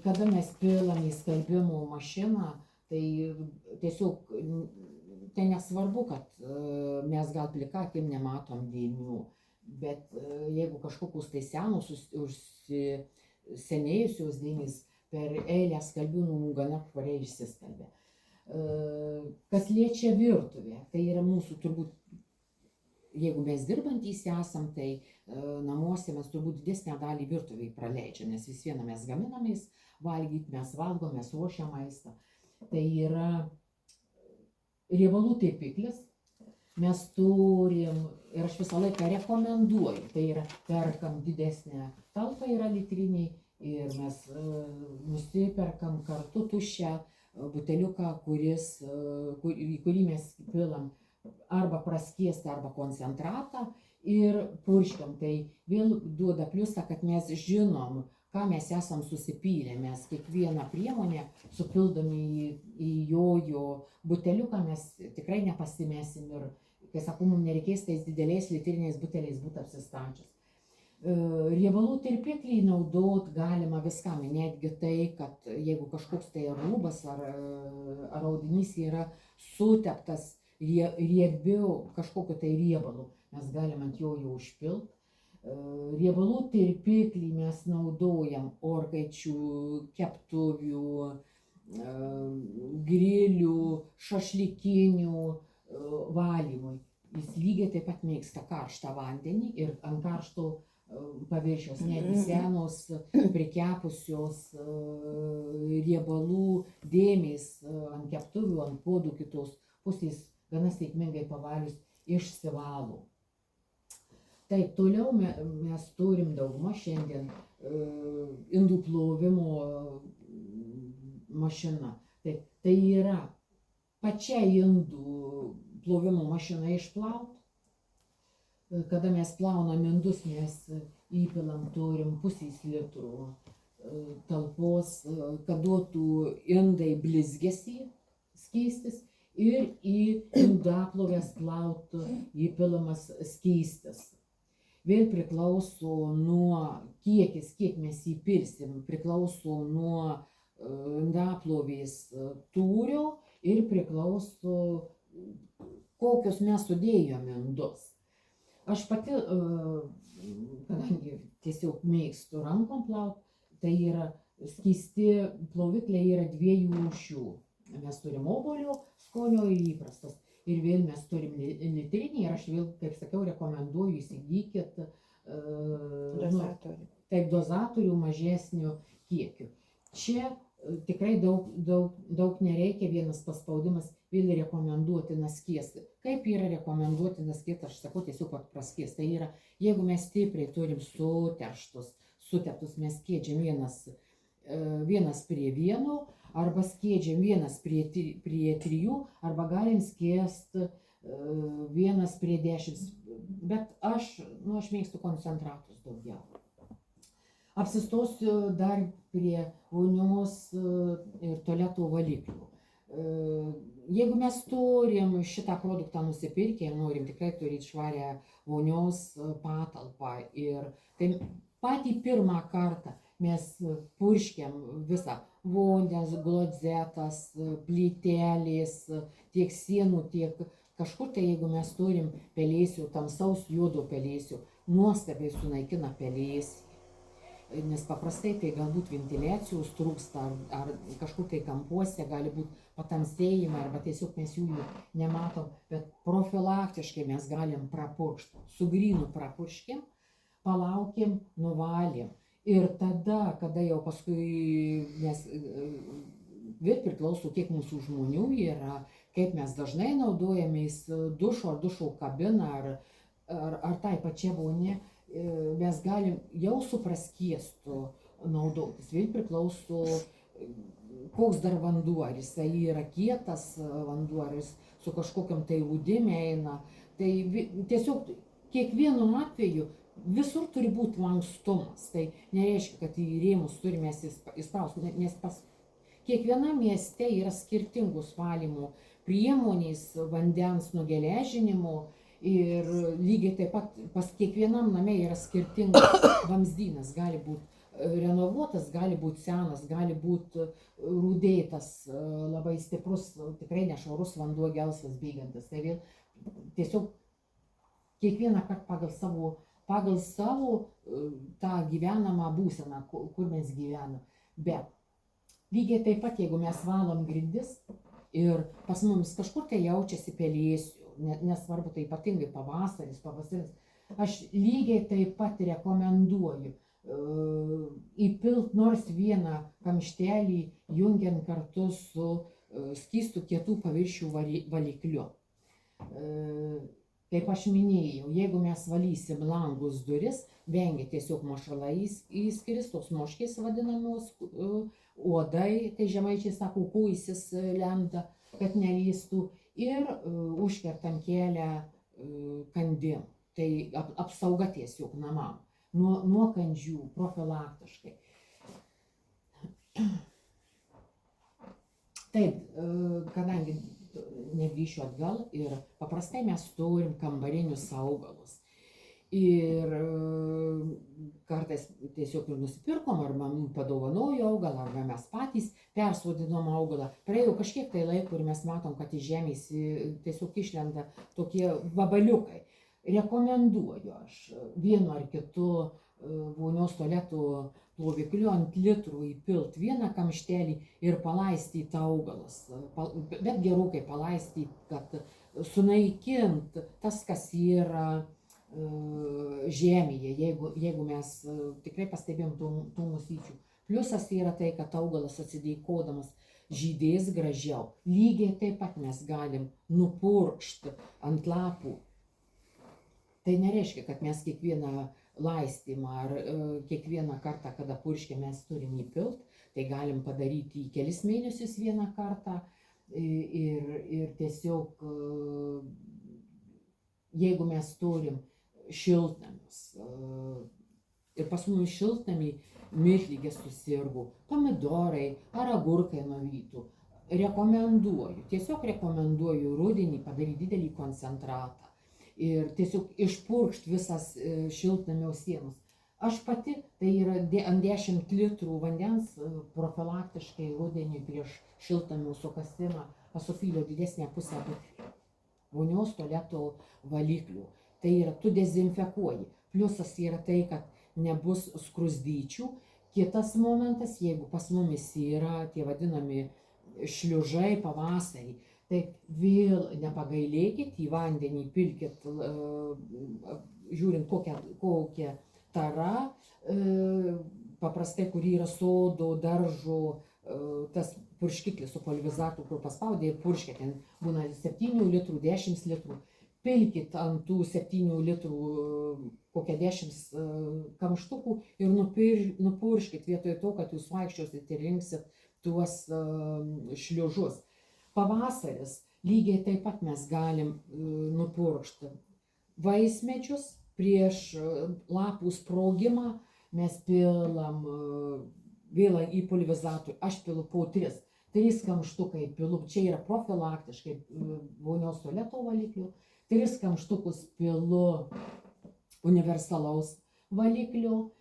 Kada mes pilam į skalbimo mašiną, tai tiesiog tai nesvarbu, kad mes gal plika akim nematom dėmių, bet jeigu kažkokius tai senus senėjusios dėmės per eilę skalbimų gana švariai išsiskalbia. Kas liečia virtuvę, tai yra mūsų turbūt, jeigu mes dirbantys esam, tai namuose mes turbūt didesnę dalį virtuviai praleidžiam, nes vis viena mes gaminamės valgyti, mes valgom, mes ruošiam maistą. Tai yra riebalų tirpiklis. Mes turim, ir aš visą laiką rekomenduoju, tai yra perkam didesnę talpą, yra litriniai, ir mes nusiperkam kartu tuščią buteliuką, į kurį mes pilam arba praskiestą, arba koncentratą ir purškiam. Tai vėl duoda pliusą, kad mes žinom, ką mes esam susipylę. Mes kiekvieną priemonę supildami į jojo buteliuką mes tikrai nepasimesim ir, kai sakau, mums nereikės tais dideliais litriniais buteliais būti apsistačius. Riebalų tirpiklį naudot galima viskam, netgi tai, kad jeigu kažkoks tai rūbas ar audinys yra suteptas riebiu kažkokiu tai riebalu, mes galim ant jo užpilt. Riebalų tirpiklį mes naudojam orkaičių, keptuvių, grilių, šašlykinių valymui. Jis lygiai taip pat mėgsta karštą vandenį ir ant karšto paviršiaus, netgi senos, prikepusios riebalų dėmės ant keptuvių, ant puodų kitos pusės gana sėkmingai pavalius išsivalo. Taip, toliau mes turim daugumą šiandien indų plovimo mašina. Tai yra pačia indų plovimo mašina išplaut. Kada mes plaunam indus, mes įpilam turim pusės litro talpos, kad duotų indai blizgesį skystis ir į indaplovės plaut įpilamas skystis. Vėl priklauso nuo kiekis, kiek mes įpilsim, priklauso nuo indaplovės tūrio ir priklauso kokius mes sudėjome indus. Aš pati, kadangi tiesiog mėgstu rankom plaut, tai yra skysti plovikliai yra dviejų rūšių. Mes turim obuolio skonio ir įprastas. Ir vėl mes turim litrinį ir aš vėl, kaip sakiau, rekomenduoju įsigykit dozatorių mažesnių kiekių. Čia tikrai daug nereikia, vienas paspaudimas, vėl rekomenduotinas skiesti. Kaip yra rekomenduotinas skiesti, aš sakau tiesiog praskiesti. Tai yra, jeigu mes stipriai turim suteptus, mes skiedžiam vienas prie vieno, arba skiedžiam vienas prie 3, arba galim skiest 1 prie 10. Bet aš mėgstu koncentratus daugiau. Apsistosiu dar prie vonios ir tualeto valiklių. Jeigu mes turim šitą produktą nusipirkę ir norim tikrai turėti švarę vonios patalpą, ir tai patį pirmą kartą mes purškiam visą vonės, klozetas, plytelės, tiek sienų, tiek kažkur tai, jeigu mes turim pelėsių, tamsaus juodo pelėsių, nuostabiai sunaikina pelėsį. Nes paprastai tai galbūt ventiliacijos trūksta, ar kažkur tai kampuose gali būti patamsėjimai, arba tiesiog mes jų nematom, bet profilaktiškai mes galim prapurkšti. Su grynu prapurškim, palaukim, nuvalėm. Ir tada, kada jau paskui, nes vėl priklauso, kiek mūsų žmonių yra, kaip mes dažnai naudojamės dušo ar dušo kabiną, ar tai pačia vonė, mes galim jau su praskiestu naudotis. Vėl priklauso, koks dar vanduo, ar jisai yra kietas vanduo, ar jis su kažkokiam tai rūdim eina. Tai tiesiog kiekvienu atveju visur turi būti lankstumas. Tai nereiškia, kad į rėmus turime įsprausti, nes kiekvienam mieste yra skirtingos valymo priemonės, vandens nugeležinimo. Ir lygiai taip pat pas kiekvienam name yra skirtingas vamzdynas, gali būti renovuotas, gali būti senas, gali būti rūdėtas, labai stiprus, tikrai nešvarus vanduo, gelsvas, bėgantis. Tai vėl tiesiog kiekvieną kartą pagal savo tą gyvenamą būseną, kur mes gyvenam. Bet lygiai taip pat, jeigu mes valom grindis ir pas mums kažkur tai jaučiasi pelėsių, nesvarbu, tai ypatingai pavasaris, aš lygiai taip pat rekomenduoju įpilt nors vieną kamštelį, jungiant kartu su skystų kietų paviršių valikliu. Kaip aš minėjau, jeigu mes valysim langus, duris, vengia tiesiog mašalai įskris, tos noškės vadinamos, uodai, tai žemaičiai sako, kuisis lenda, kad nelystų, ir užkertam kelią kandim. Tai apsauga tiesiog namam nuo kandžių profilaktiškai. Taip, kadangi negrįšiu atgal, ir paprastai mes turim kambarinius augalus. Ir kartais tiesiog ir nusipirkom, arba padovanojo augalą, arba mes patys persodinom augalą. Praėjo kažkiek tai laiko ir mes matom, kad iš žemės tiesiog išlenda tokie vabaliukai. Rekomenduoju aš vienu ar kitu vonios tualetų plovikliu ant litrų įpilt vieną kamštelį ir palaistyti augalus. Bet gerokai palaistyti, kad sunaikint tas, kas yra žemėje, jeigu mes tikrai pastebėjom tų musyčių. Pliusas yra tai, kad augalas atsidėkodamas žydės gražiau. Lygiai taip pat mes galim nupurkšti ant lapų. Tai nereiškia, kad mes kiekvieną laistymą ar kiekvieną kartą, kada purškia, mes turim įpilt. Tai galim padaryti į kelis mėnesius vieną kartą ir tiesiog, jeigu mes turim šiltnamius ir pas mumis šiltnamį mirtligės susirgų, pomidorai ar agurkai nuvytų, tiesiog rekomenduoju rudenį padaryti didelį koncentratą ir tiesiog išpurkšti visas šiltnamio sienas. Aš pati, tai yra ant 10 litrų vandens profilaktiškai rudenį prieš šiltnamio sukasimą pasupyliau didesnę pusę vonios tualeto valiklių. Tai yra, tu dezinfekuoji. Pliusas yra tai, kad nebus skruzdyčių. Kitas momentas, jeigu pas mumis yra tie vadinami šliužai pavasarį, tai vėl nepagailėkit, į vandenį pilkit, žiūrint kokia tara, paprastai, kur yra sodo, daržo, tas purškiklis su polivizatu, kur paspaudė ir purškia, ten būna 7 litrų, 10 litrų. Pilkit ant tų 7 litrų kokią 10 kamštukų ir nupurškit vietoj to, kad jūs vaikščiosit ir rinksit tuos šliužus. Pavasaris lygiai taip pat mes galim nupurkšti vaismedžius prieš lapų sprogimą. Mes pilam vėl į polivizatorių. Aš pilu po 3 kamštukai pilu. Čia yra profilaktiškai vonios tualeto valiklių. 3 kamštukus pilu universalaus valiklio.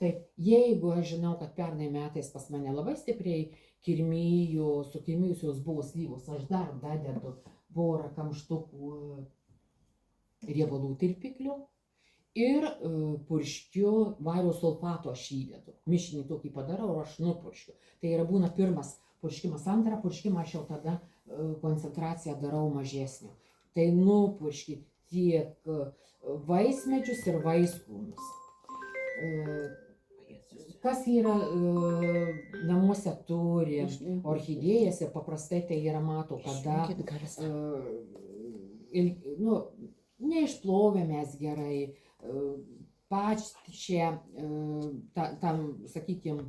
Taip, jeigu aš žinau, kad pernai metais pas mane labai stipriai sukirmijusios buvo slyvos, aš dar dadedu porą kamštukų riebalų tirpiklio ir purškiu vario sulfato aš įdedu. Mišinį tokį padarau ir aš nupurškiu. Tai yra būna pirmas purškimas, antrą purškimą aš jau tada koncentraciją darau mažesnio. Tai nupurškit tiek vaismedžius ir vaiskrūmius. Kas yra namuose turi orchidėjas ir paprastai tai yra mato, kada neišplovę mes gerai, pačią tam, sakykime,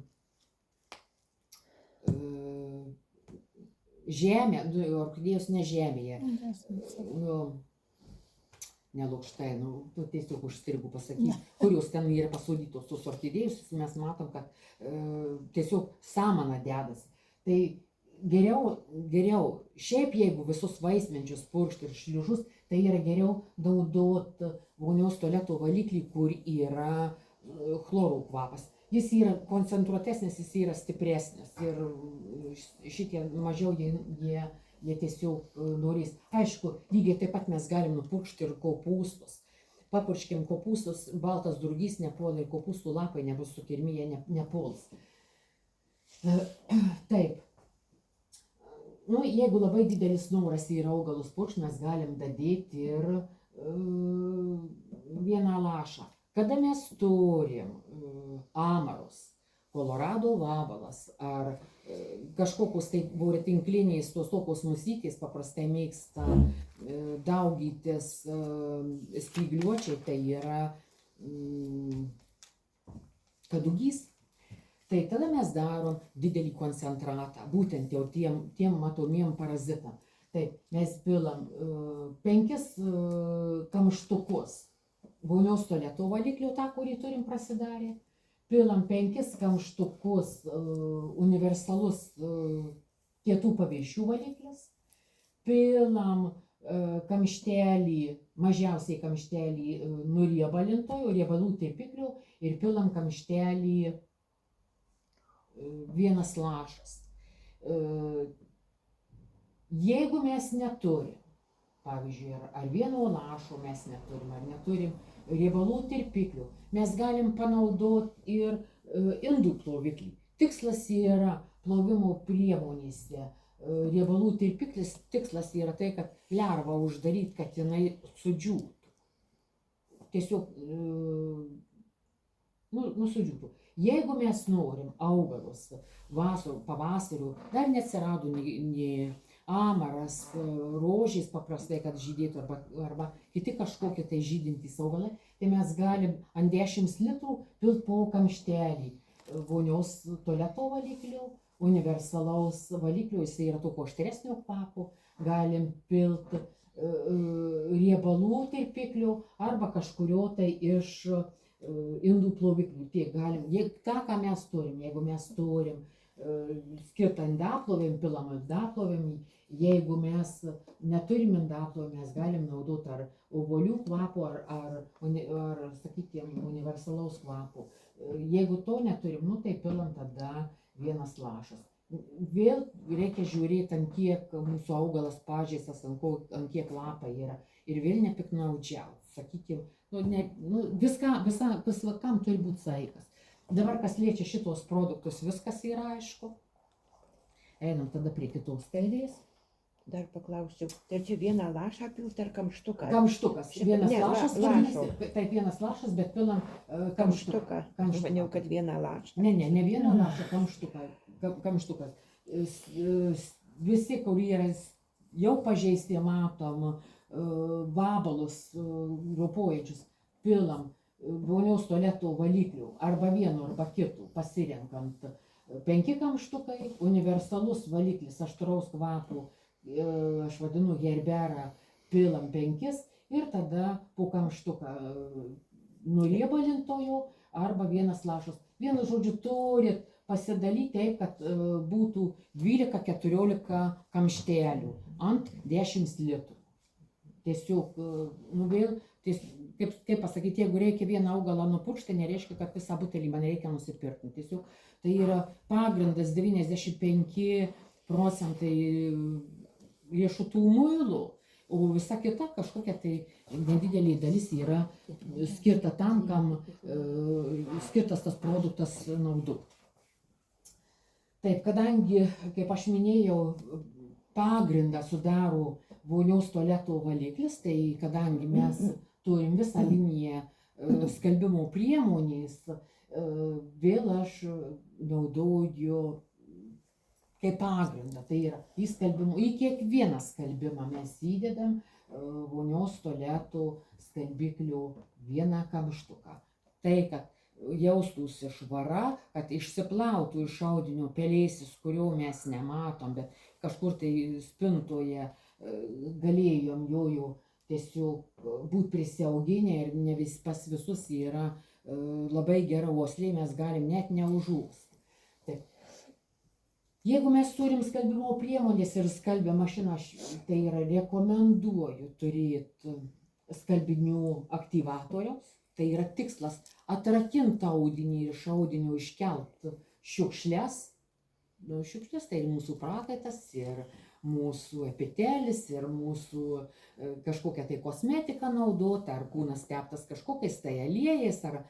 žemė, orchidėjos ne žemėje, ne lukštai, tiesiog užstrigu pasakyti, kur jos ten yra pasūdytos tos orchidėjos, mes matom, kad tiesiog samana dedasi. Tai geriau, šiaip jeigu visus vaismedžius purkšti ir šliužus, tai yra geriau naudot vonios tualeto valiklį, kur yra chlorų kvapas. Jis yra koncentruotesnis, jis yra stipresnis ir šitie mažiau jie tiesiog norės. Aišku, lygiai taip pat mes galim nupurkšti ir kopūstus. Papurškim kopūstus, baltas drugys nepuola ir kopūstų lapai nebus sukirmiję, nepuls. Taip. Jeigu labai didelis noras yra augalus purkšti, mes galim dadėti ir vieną lašą. Kada mes turim amarus, kolorado vabalas ar kažkokius tai voratinklinės tos tokios musytės paprastai mėgsta daugytis spygliuočiai, tai yra kadugys. Tai tada mes darom didelį koncentratą, būtent jau tiem matomiem parazitam. Taip, mes pilam 5 kamštukus vonios tualeto valiklio, tą, kurį turim prasidarę. Pilam 5 kamštukus universalus kietų paviršių valiklis. Pilam kamštelį, mažiausiai kamštelį nuriebalintojo, riebalų tirpiklio ir pilam kamštelį 1 lašas. Jeigu mes neturim, pavyzdžiui, ar 1 lašo mes neturim, ar neturim riebalų tirpiklių. Mes galim panaudoti ir indų ploviklį. Tikslas yra plovimo priemonėse. Riebalų tirpiklis tikslas yra tai, kad lervą uždaryti, kad jinai sudžiūtų. Tiesiog sudžiūtų. Jeigu mes norim augalus pavasariu, dar neatsirado nei amaras, rožės paprastai, kad žydėtų, arba kiti kažkokie tai žydintys augalai, tai mes galim ant 10 litrų pilt po kamštelį vonios tualeto valiklio, universalaus valiklio, jis yra tokio aštresnio kvapo, galim pilt riebalų tirpiklių arba kažkurio tai iš indų ploviklių. Tiek galim, tą, ką mes turim, jeigu mes turim skirtą indaplovėm, pilam indaplovėm, jeigu mes neturim indaplovėm, mes galim naudoti ar obuolių kvapo, ar sakykime, universalaus kvapo. Jeigu to neturim, tai pilam tada 1 lašas. Vėl reikia žiūrėti, ant kiek mūsų augalas pažeistas, ant kiek lapai yra. Ir vėl nepiknaudžiauti. Sakykime, viskam turi būti saikas. Dabar, kas liečia šitos produktus, viskas yra aišku. Einam tada prie kitos skaidrės. Dar paklausiu, tai čia 1 lašą pilt ar kamštuką? Kamštukas. 1 lašas. Taip, 1 lašas, bet pilam kamštuką. Aš maniau, kad 1 lašą. Ne 1 lašą, kamštukas. Visi, kurie jau pažeisti, matom, vabalus ropojančius, pilam vonios tualeto valiklių, arba vieno, arba kitų, pasirenkant 5 kamštukai, universalus valiklis aštraus kvapo, aš vadinu herberą, pilam 5 ir tada po kamštuką nuriebalintojo arba 1 lašas. Vienu žodžiu, turit pasidalyti taip, kad būtų 12-14 kamštelių ant 10 litrų. Tiesiog, vėl, kaip pasakyti, jeigu reikia vieną augalą nupurkšti, nereiškia, kad visą butelį man reikia nusipirkti. Tiesiog tai yra pagrindas 95% riešutų muilų, o visa kita kažkokia tai nedidelė dalis yra skirta tam, kam skirtas tas produktas naudoti. Taip, kadangi, kaip aš minėjau, pagrindą sudaro vonios tualeto valiklis, tai kadangi mes turim visą liniją skalbimo priemonės, vėl aš naudoju kaip pagrindą. Tai yra į kiekvieną skalbimą mes įdedam vonios tualeto skalbiklių 1 kamštuką. Tai, kad jaustųsi švara, kad išsiplautų iš audinio pelėsis, kurio mes nematom, bet kažkur tai spintoje galėjom jo tiesiog būti prisiauginę ir ne pas visus yra labai gera uoslė, mes galim net neužūsti. Taip. Jeigu mes turim skalbimo priemonės ir skalbia mašiną, tai yra rekomenduoju turėti skalbinių aktyvatoriaus. Tai yra tikslas atrakinti audinį ir iš audinio iškelti šiukšles. Šiukšlės tai ir mūsų prakaitas, ir mūsų epitelis, ir mūsų kažkokia tai kosmetika naudota, ar kūnas teptas kažkokiais tai aliejais, ar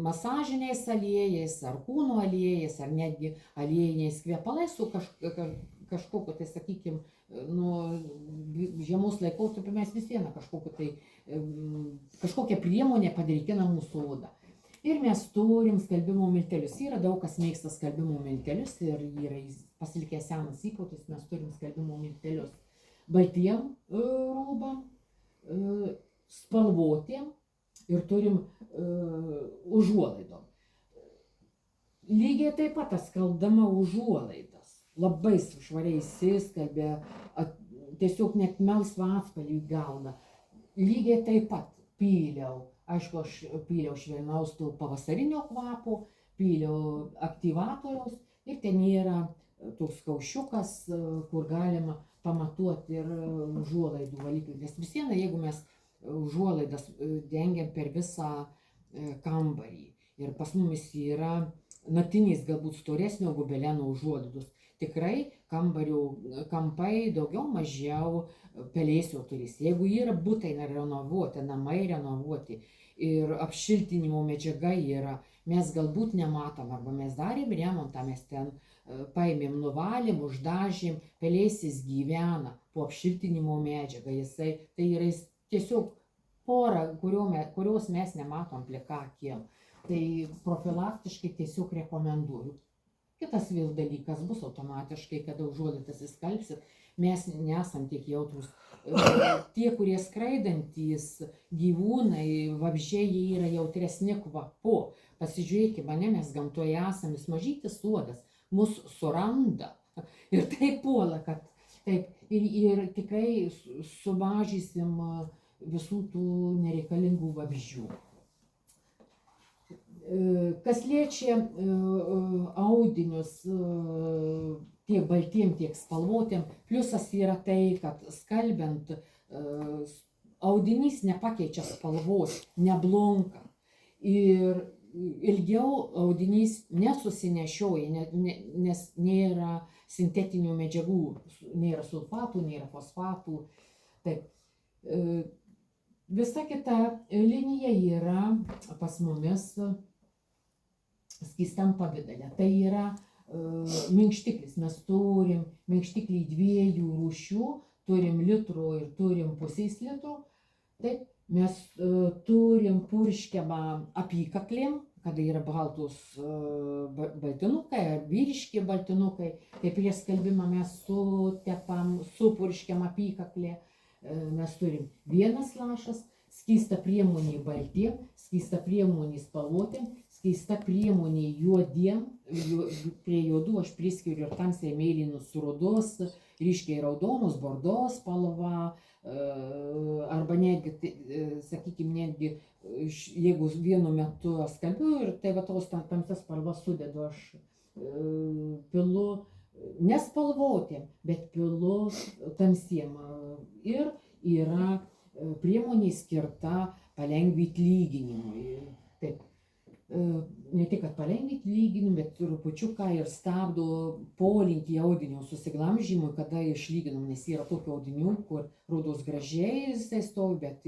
masažiniais aliejais, ar kūno aliejais, ar netgi aliejiniais kvepalais su kažkokiu tai, sakykime, žiemos laikotarpiu mes vis vieną kažkokią priemonę padarykina mūsų odą. Ir mes turim skalbimo miltelius. Yra daug kas mėgsta skalbimo miltelius ir yra pasilikęs senas įprotis, mes turim skalbimo miltelius baltiem rūbam, spalvotiem ir turim užuolaidom. Lygiai taip pat skalbdama užuolaidas labai švariai įsiskalbia, tiesiog net melsvą atspalvį gauna. Lygiai taip pat pyliau. Aišku, aš pyliau švelnaus to pavasarinio kvapo, pyliau aktyvatoriaus ir ten yra toks kaušiukas, kur galima pamatuoti ir užuolaidų valiklį. Nes vis viena, jeigu mes užuolaidas dengiam per visą kambarį ir pas mumis yra natinės galbūt storesnio gobeleno užuolaidos, tikrai kampai daugiau mažiau pelėsio turės. Jeigu yra butai renovuoti, namai renovuoti ir apšiltinimo medžiaga yra, mes galbūt nematom, arba mes darėm remontą, mes ten paėmėm, nuvalėm, uždažėm, pelėsis gyvena po apšiltinimo medžiagą, tai yra tiesiog pora, kurios mes nematom plika akim. Tai profilaktiškai tiesiog rekomenduoju. Kitas vėl dalykas bus automatiškai, kada užuolaidas įskalbsit, mes nesam tiek jautrus. Tie, kurie skraidantys gyvūnai, vabzdžiai, jie yra jautresni kvapu. Pasižiūrėkime, mane, mes gamtoje esam, jis mažytis uodas, mus suranda ir taip puola, kad taip, ir tikrai sumažysim visų tų nereikalingų vabzdžių. Kas liečia audinius tiek baltiem, tiek spalvotiem, pliusas yra tai, kad skalbiant audinys nepakeičia spalvos, neblunka. Ir ilgiau audinys nesusinešioja, nes nėra sintetinių medžiagų, nėra sulfatų, nėra fosfatų. Taip. Visa kita linija yra pas mumis skystam pavidale. Tai yra minkštiklis. Mes turim minkštiklį 2 rūšių, turim litrų ir turim pusės litrų. Taip, mes turim purškiamą apykaklėm, kada yra baltus baltynukai ar vyriški baltynukai. Tai prieš skalbimą mes sutepam, supurškiam apykaklę. Mes turim 1 lašas, skysta priemonė baltiem, skysta priemonė spalvotiem, skysta priemonė juodiem, prie juodų aš priskiriu ir tamsiai mėlynus su rudos, ryškiai raudonos, bordos spalva, arba netgi, sakykime, netgi, jeigu vienu metu skalbiu ir tai va tos tamsias spalvas sudedu, aš pilu nespalvotiem, bet pilu tamsiem. Ir yra priemonė skirta palengvinti lyginimui. Taip. Ne tik, kad palengvinti lyginimui, bet trupučiuką ir stabdo polinkį audinio susiglamžymui, kada išlyginam, nes yra tokių audinių, kur rudos gražiai jisai stovi, bet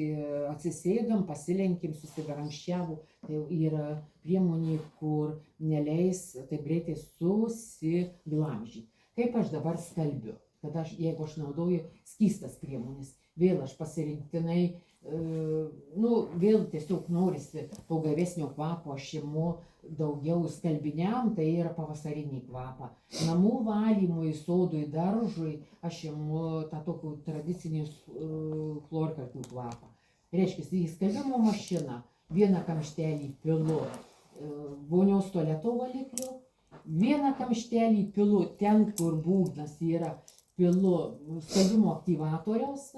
atsisėdam, pasilenkim, susigaramščiavo. Tai yra priemonė, kur neleis taip greitai susiglamžyti. Kaip aš dabar skalbiu, jeigu aš naudoju skystas priemonės, vėl aš pasirinktinai, vėl tiesiog norisi to gaivesnio kvapo, aš imu daugiau skalbiniam, tai yra pavasarinį kvapą. Namų valymui, sodui, daržui, aš imu tą tokį tradicinį chlorkalkių kvapą. Reiškia, į skalbimo mašiną 1 kamštelį pilu vonios tualeto valikliu, 1 kamštelį pilu ten, kur būgnas yra, pilu skalbimo aktyvatoriaus,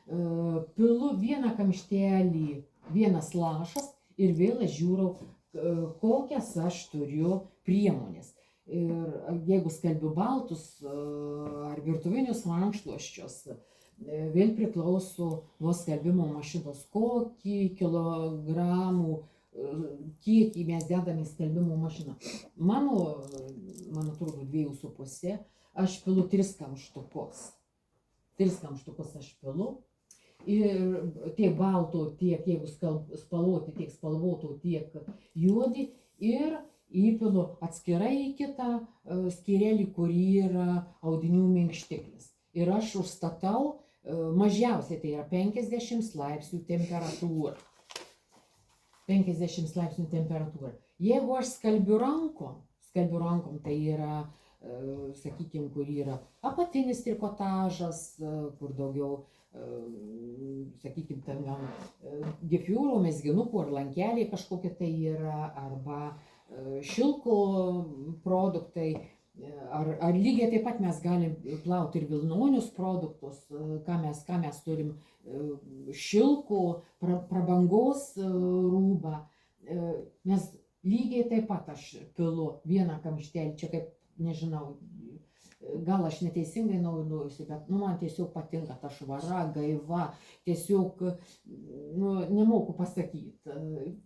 pilu 1 kamštelį, 1 lašas ir vėl aš žiūriu, kokias aš turiu priemonės. Ir jeigu skalbiu baltus ar virtuvinius rankšluosčius, vėl priklauso nuo skalbimo mašinos, kokį kilogramų kiekį mes dedame į skalbimo mašiną. Man atrodo 2,5, aš pilu 3 kamštukus. 3 kamštukus aš pilu. Ir tiek balto, tiek jeigu spalvoti, tiek spalvoto, tiek juodi. Ir įpilu atskirai į kitą skyrelį, kur yra audinių minkštiklis. Ir aš užstatau mažiausiai, tai yra 50 laipsnių temperatūra. 50 laipsnių temperatūra. Jeigu aš skalbiu rankom, tai yra, sakykime, kur yra apatinis trikotažas, kur daugiau, sakykime, ten gefiūrų, mezginukų ar lankeliai kažkokie tai yra, arba šilko produktai, ar lygiai taip pat mes galim plauti ir vilnonius produktus, ką mes turim, šilko, prabangos rūbą. Nes lygiai taip pat aš pilu 1 kamštelį, čia kaip, nežinau, gal aš neteisingai naudojusi, bet man tiesiog patinka ta švara, gaiva, tiesiog nemoku pasakyti.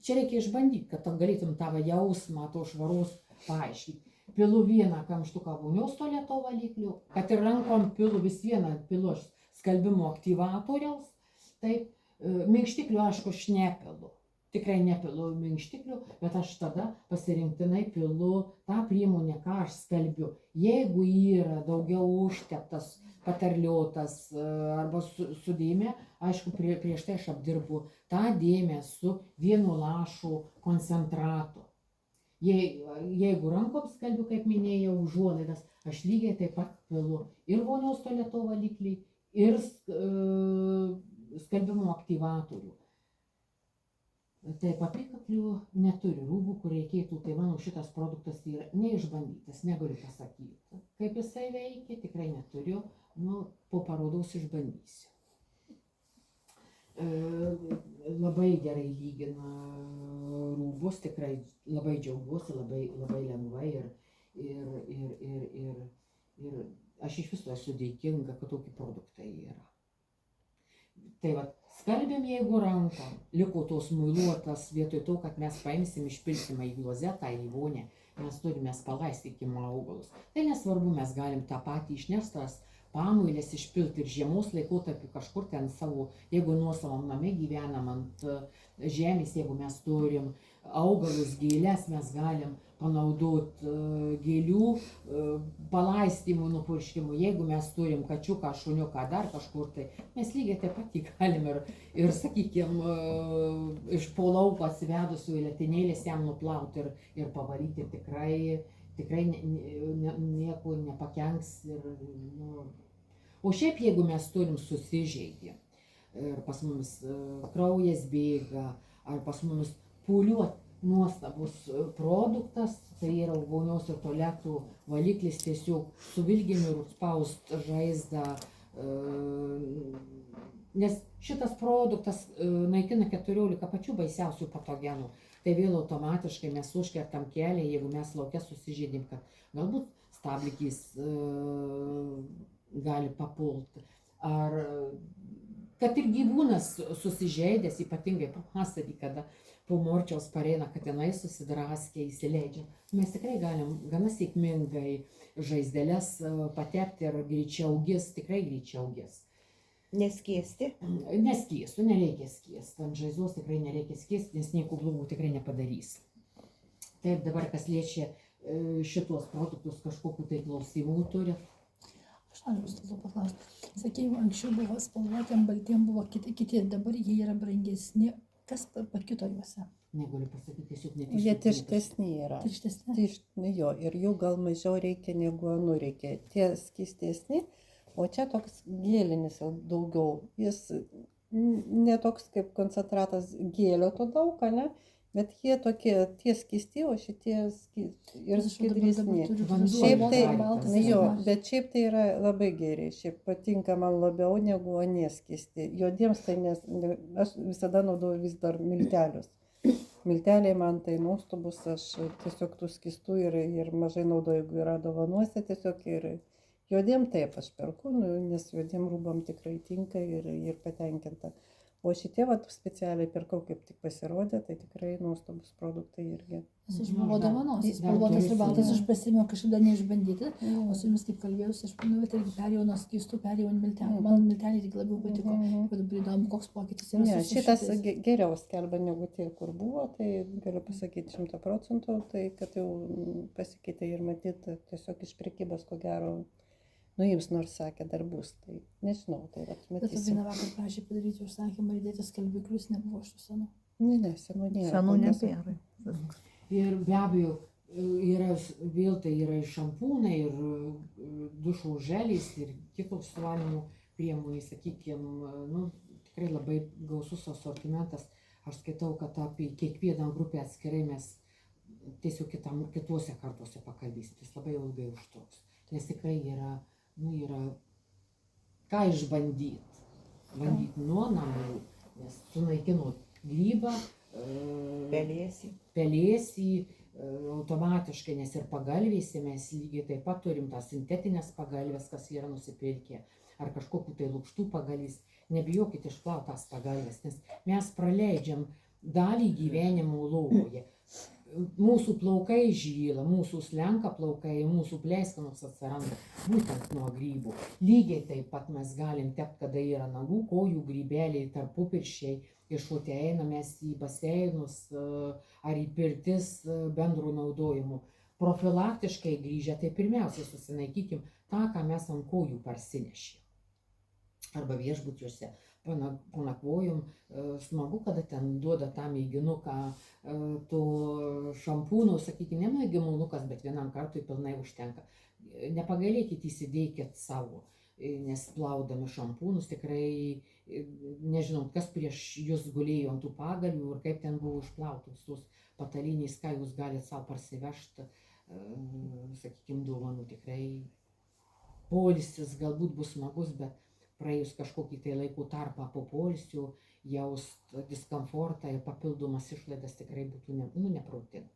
Čia reikia išbandyti, kad galėtum tavo jausmą to švaros paaiškinti. pilu vieną kamštuką vonios tualeto valiklių, kad ir rankom pilu vis vieną pilu aš skalbimo aktyvatoriaus, taip, minkštiklių aišku aš nepilu. Tikrai nepilu minkštiklių, bet aš tada pasirinktinai pilu tą priemonę, ką aš skalbiu. Jeigu yra daugiau užteptas, paterliotas arba su dėmė, aišku, prieš tai aš apdirbu tą dėmę su vienu lašu koncentratu. Jeigu rankom skalbiu, kaip minėjau, užuolaidas, aš lygiai taip pat pilu ir vonios tualeto valiklį, ir skalbimo aktyvatorių. Taip, apykaklių neturi rūbų, kur reikėtų, tai manau šitas produktas yra neišbandytas, negaliu pasakyti. Kaip jisai veikia, tikrai neturiu, po parodos išbandysiu. Labai gerai lygina rūbus, tikrai labai džiaugiuosi, labai lengvai ir aš iš viso esu dėkinga, kad tokie produktai yra. Tai va, skalbėm jeigu rankom, liko tos muiluotas, vietoj to, kad mes paimsim, išpilsim į klozetą, į vonę, mes turime palaistykim augalus. Tai nesvarbu, mes galim tą patį išneštas pamuilės išpilti ir žiemos laikotarpiu kažkur ten savo, jeigu nuosavam name gyvenam ant žemės, jeigu mes turim augalus, gėles, mes galim panaudoti gėlių palaistymų, nupurškimų. Jeigu mes turim kačiuką, šuniuką, dar kažkur, tai mes lygiai taip pat jį galim ir sakykime, iš po lauko atsivedusių į letenėlės jam nuplauti ir pavaryti tikrai nieko nepakenks. O šiaip, jeigu mes turim susižeidį ir pas mumis kraujas bėga, ar pas mumis pūliuot nuostabus produktas, tai yra vonios ir tualetų valiklis, tiesiog su vilginiu ir spaust žaizdą, nes šitas produktas naikina 14 pačių baisiausių patogenų. Tai vėl automatiškai mes užkertam kelią, jeigu mes lauke susižeidim, kad galbūt stablikys gali papulti. Ar kad ir gyvūnas susižeidęs, ypatingai pavasarį, kada po morčiaus pareina katinai susidraskę, įsileidžia. Mes tikrai galim gana sėkmingai žaizdeles patepti ir greičiau gis, tikrai greičiau gis. Neskiesti? Neskiesiu, nereikia skiesti. Ant žaizdos tikrai nereikia skiesti, nes nieko blogų tikrai nepadarys. Taip, dabar kas liečia šitos produktus, kažkokiu tai klausimų turi. Aš noriu vis dėlto paklausti. Sakėjau, anksčiau buvo spalvotėm, baltėm buvo kiti, dabar jie yra brangesni. Kas pakito juose? Negaliu pasakyti, tiesiog netikėti. Jie tirštesni yra. Tirštesni? Jo, ir jų gal mažiau reikia negu anų reikia. Tie skystesni, o čia toks gėlinis daugiau. Jis ne toks kaip koncentratas gėlio to daug, ne? Bet jie tokie, tie skysti, o šitie ir skaidresni. Šiaip tai, bet šiaip tai yra labai geri. Šiaip patinka man labiau negu neskysti. Juodiems tai aš visada naudoju vis dar miltelius. Milteliai man tai nuostabus, aš tiesiog tų skystų ir mažai naudoju, jeigu yra dovanuose tiesiog ir juodiem taip aš perku, nes juodiem rūbam tikrai tinka ir patenkinta. O šitie specialiai pirkau, kaip tik pasirodė, tai tikrai nuostabus produktai irgi. Aš buvo dovanos, spalvotas ir baltas, aš pasėmiau kažkada neišbandyti, o su jumis kaip kalbėjausi, aš irgi perėjau nuo skystų, perėjau ant miltelių. Man milteliai tik labiau patiko, bet dabar įdomu, koks pokytis yra. Ne, šitas geriau skelbia negu tie, kur buvo, tai galiu pasakyti 100%, tai kad jau pasikeitė ir matyti tiesiog iš prekybos, ko gero. Jums nors sakė, dar bus, tai nežinau, tai matysim. Bet vieną vakar prašė padaryti užsakymą ir dėti skalbiklius, nebuvo iš tų senų. Ne, senų nėra. Senų nebėra. Ir be abejo, vėl tai yra ir šampūnai, ir dušo želės, ir kitos valymo priemonės, sakykime, tikrai labai gausus asortimentas. Aš skaitau, kad apie kiekvieną grupę atskirai mes tiesiog kituose kartuose pakalbėsim, jis labai ilgai užtruks, nes tikrai yra ką išbandyti. Bandyti nuo namų, nes sunaikino grybą, pelėsį, automatiškai, nes ir pagalvėse mes lygiai taip pat turim tas sintetinės pagalvės, kas yra nusipirkę, ar kažkokiu tai lukštų pagalvės. Nebijokit išplautas pagalvės, nes mes praleidžiam dalį gyvenimo lovoje. mūsų plaukai žyla, mūsų slenka plaukai, mūsų pleiskanos atsiranda būtent nuo grybų. Lygiai taip pat mes galim tepti, kada yra nagų, kojų grybeliai, tarpupirščiai, iššūtė einamės į baseinus ar į pirtis bendrų naudojimų. Profilaktiškai grįžę, tai pirmiausia susinaikykim tą, ką mes ant kojų parsinešėm. Arba viešbučiuose panakvojom, smagu, kada ten duoda tą mėginuką, to šampūno, sakykime, ne mėginukas, bet vienam kartui pilnai užtenka. Nepagailėkit, įsidėkit savo, nes plaudami šampūnus tikrai, nežinau, kas prieš jūs gulėjo ant tų pagalių ir kaip ten buvo išplautos tos patalynės, ką jūs galite savo parsivežti, sakykime, dovanų tikrai. Poilsis galbūt bus smagus, bet praėjus kažkokį tai laiko tarpą po poilsių, jaust diskomfortą ir papildomas išlaidas tikrai būtų neprotinga.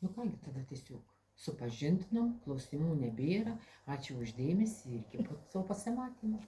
Nu kągi, tada tiesiog supažintinom, klausimų nebėra. Ačiū už dėmesį ir iki pat savo pasimatymo.